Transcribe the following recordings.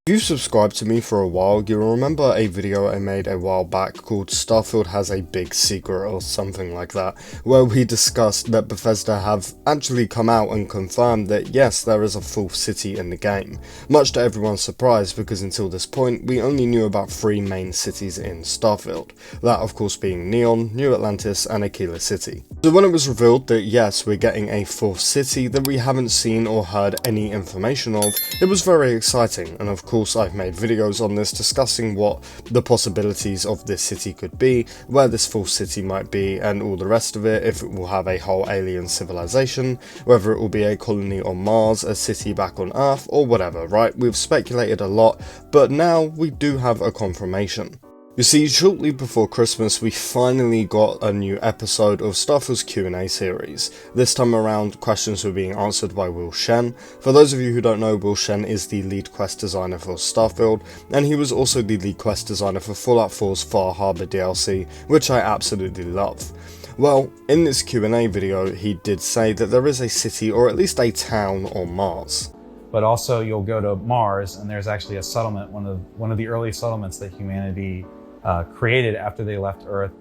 If you've subscribed to me for a while, you'll remember a video I made a while back called Starfield has a big secret or something like that, where we discussed that Bethesda have actually come out and confirmed that yes, there is a fourth city in the game, much to everyone's surprise because until this point we only knew about 3 main cities in Starfield, that of course being Neon, New Atlantis and Aquila City. So when it was revealed that yes, we're getting a fourth city that we haven't seen or heard any information of, it was very exciting, and of course I've made videos on this discussing what the possibilities of this city could be, where this fourth city might be, and all the rest of it, if it will have a whole alien civilization, whether it will be a colony on Mars, a city back on Earth, or whatever, right? We've speculated a lot, but now we do have a confirmation. You see, shortly before Christmas we finally got a new episode of Starfield's Q&A series. This time around, questions were being answered by Will Shen. For those of you who don't know, Will Shen is the lead quest designer for Starfield, and he was also the lead quest designer for Fallout 4's Far Harbor DLC, which I absolutely love. Well, in this Q&A video he did say that there is a city, or at least a town, on Mars. But also you'll go to Mars and there's actually a settlement, one of the early settlements that humanity created after they left Earth.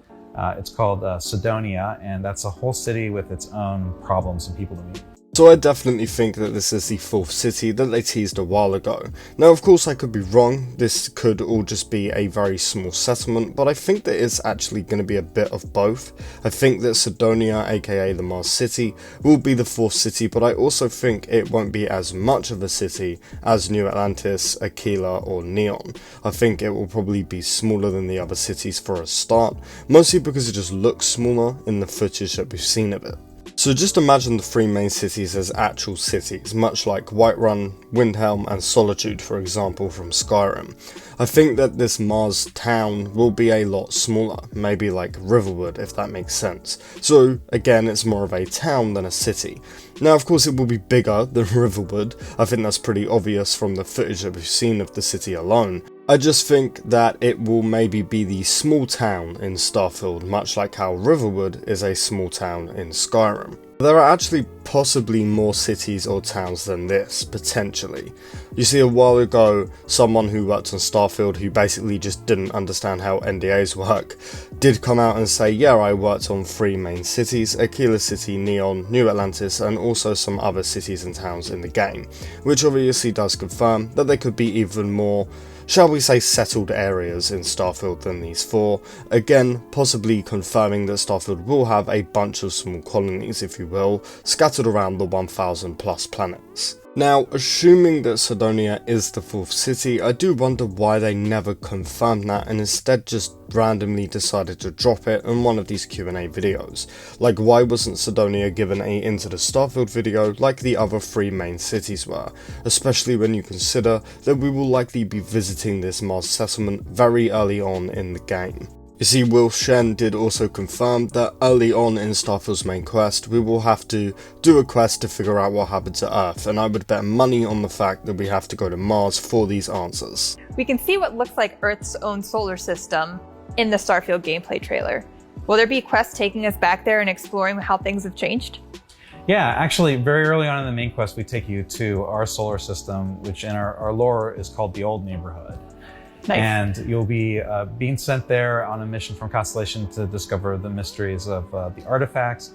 It's called Cydonia, and that's a whole city with its own problems and people to meet. So I definitely think that this is the fourth city that they teased a while ago. Now of course I could be wrong, this could all just be a very small settlement, but I think that it's actually going to be a bit of both. I think that Cydonia, aka the Mars City, will be the fourth city, but I also think it won't be as much of a city as New Atlantis, Aquila or Neon. I think it will probably be smaller than the other cities for a start, mostly because it just looks smaller in the footage that we've seen of it. So just imagine the 3 main cities as actual cities, much like Whiterun, Windhelm and Solitude, for example, from Skyrim. I think that this Mars town will be a lot smaller, maybe like Riverwood, if that makes sense. So again, it's more of a town than a city. Now of course it will be bigger than Riverwood. I think that's pretty obvious from the footage that we've seen of the city alone. I just think that it will maybe be the small town in Starfield, much like how Riverwood is a small town in Skyrim. There are actually possibly more cities or towns than this, potentially. You see, a while ago, someone who worked on Starfield, who basically just didn't understand how NDAs work, did come out and say, yeah, I worked on 3 main cities, Aquila City, Neon, New Atlantis, and also some other cities and towns in the game, which obviously does confirm that there could be even more, shall we say, settled areas in Starfield than these 4, again possibly confirming that Starfield will have a bunch of small colonies, if you will, scattered around the 1000 plus planets. Now, assuming that Cydonia is the 4th city, I do wonder why they never confirmed that and instead just randomly decided to drop it in one of these Q&A videos. Like, why wasn't Cydonia given a Into the Starfield video like the other 3 main cities were, especially when you consider that we will likely be visiting this Mars settlement very early on in the game. You see, Will Shen did also confirm that early on in Starfield's main quest, we will have to do a quest to figure out what happened to Earth, and I would bet money on the fact that we have to go to Mars for these answers. We can see what looks like Earth's own solar system in the Starfield gameplay trailer. Will there be quests taking us back there and exploring how things have changed? Yeah, actually, very early on in the main quest, we take you to our solar system, which in our lore is called the Old Neighborhood. Nice. And you'll be being sent there on a mission from Constellation to discover the mysteries of the artifacts,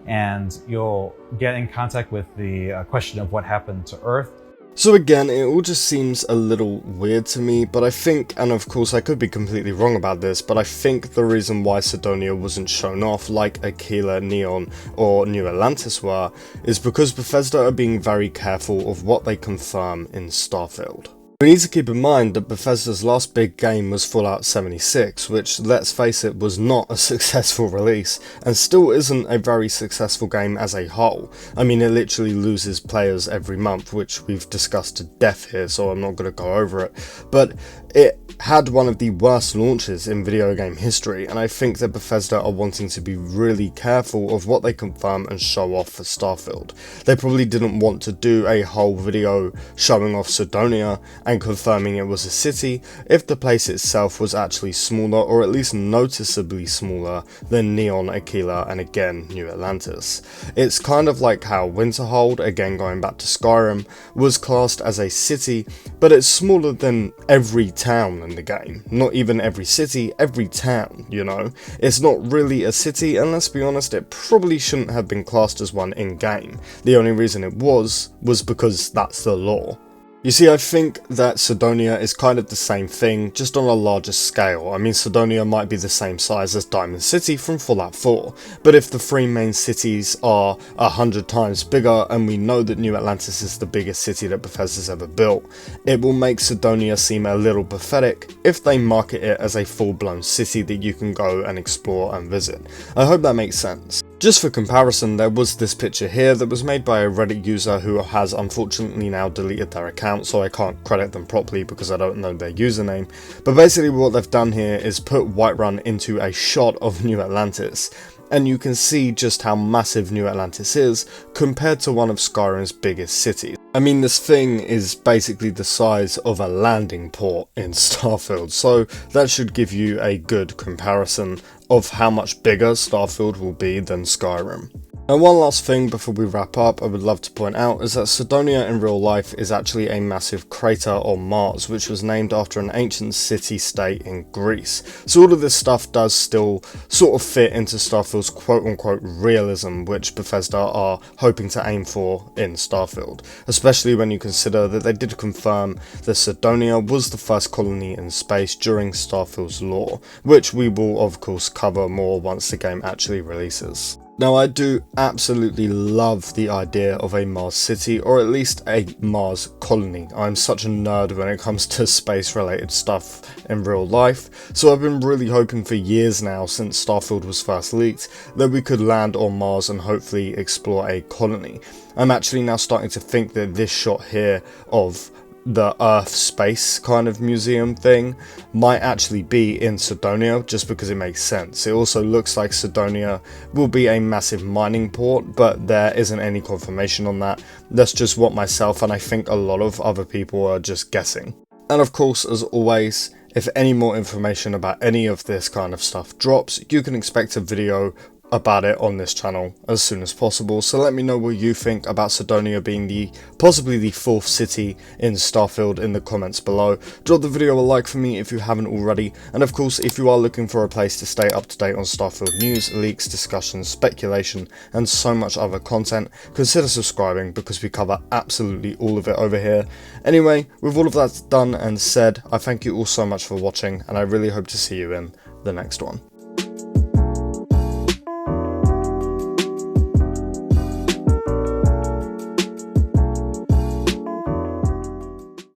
and you'll get in contact with the question of what happened to Earth. So again, it all just seems a little weird to me, but I think, and of course I could be completely wrong about this, but I think the reason why Cydonia wasn't shown off like Aquila, Neon, or New Atlantis were, is because Bethesda are being very careful of what they confirm in Starfield. We need to keep in mind that Bethesda's last big game was Fallout 76, which, let's face it, was not a successful release, and still isn't a very successful game as a whole. I mean, it literally loses players every month, which we've discussed to death here, so I'm not going to go over it, but it had one of the worst launches in video game history, and I think that Bethesda are wanting to be really careful of what they confirm and show off for Starfield. They probably didn't want to do a whole video showing off Cydonia and confirming it was a city if the place itself was actually smaller, or at least noticeably smaller than Neon, Aquila, and again New Atlantis. It's kind of like how Winterhold, again going back to Skyrim, was classed as a city, but it's smaller than every town in the game. Not even every city, every town, you know. It's not really a city, and let's be honest, it probably shouldn't have been classed as one in-game. The only reason it was because that's the law. You see, I think that Cydonia is kind of the same thing, just on a larger scale. I mean, Cydonia might be the same size as Diamond City from Fallout 4, but if the three main cities are 100 times bigger, and we know that New Atlantis is the biggest city that Bethesda's ever built, it will make Cydonia seem a little pathetic if they market it as a full-blown city that you can go and explore and visit. I hope that makes sense. Just for comparison, there was this picture here that was made by a Reddit user who has unfortunately now deleted their account, so I can't credit them properly because I don't know their username. But basically what they've done here is put Whiterun into a shot of New Atlantis, and you can see just how massive New Atlantis is compared to one of Skyrim's biggest cities. I mean, this thing is basically the size of a landing port in Starfield, so that should give you a good comparison of how much bigger Starfield will be than Skyrim. And one last thing before we wrap up I would love to point out is that Cydonia in real life is actually a massive crater on Mars, which was named after an ancient city-state in Greece. So all of this stuff does still sort of fit into Starfield's quote-unquote realism, which Bethesda are hoping to aim for in Starfield, especially when you consider that they did confirm that Cydonia was the first colony in space during Starfield's lore, which we will of course cover more once the game actually releases. Now, I do absolutely love the idea of a Mars city, or at least a Mars colony. I'm such a nerd when it comes to space related stuff in real life, so I've been really hoping for years now, since Starfield was first leaked, that we could land on Mars and hopefully explore a colony. I'm actually now starting to think that this shot here of the Earth space kind of museum thing might actually be in Cydonia, just because it makes sense. It also looks like Cydonia will be a massive mining port, but there isn't any confirmation on that. That's just what myself and I think a lot of other people are just guessing. And of course, as always, if any more information about any of this kind of stuff drops, you can expect a video about it on this channel as soon as possible. So let me know what you think about Cydonia being possibly the fourth city in Starfield in the comments below. Drop the video a like for me if you haven't already, and of course if you are looking for a place to stay up to date on Starfield news, leaks, discussions, speculation and so much other content, consider subscribing because we cover absolutely all of it over here. Anyway, with all of that done and said, I thank you all so much for watching, and I really hope to see you in the next one.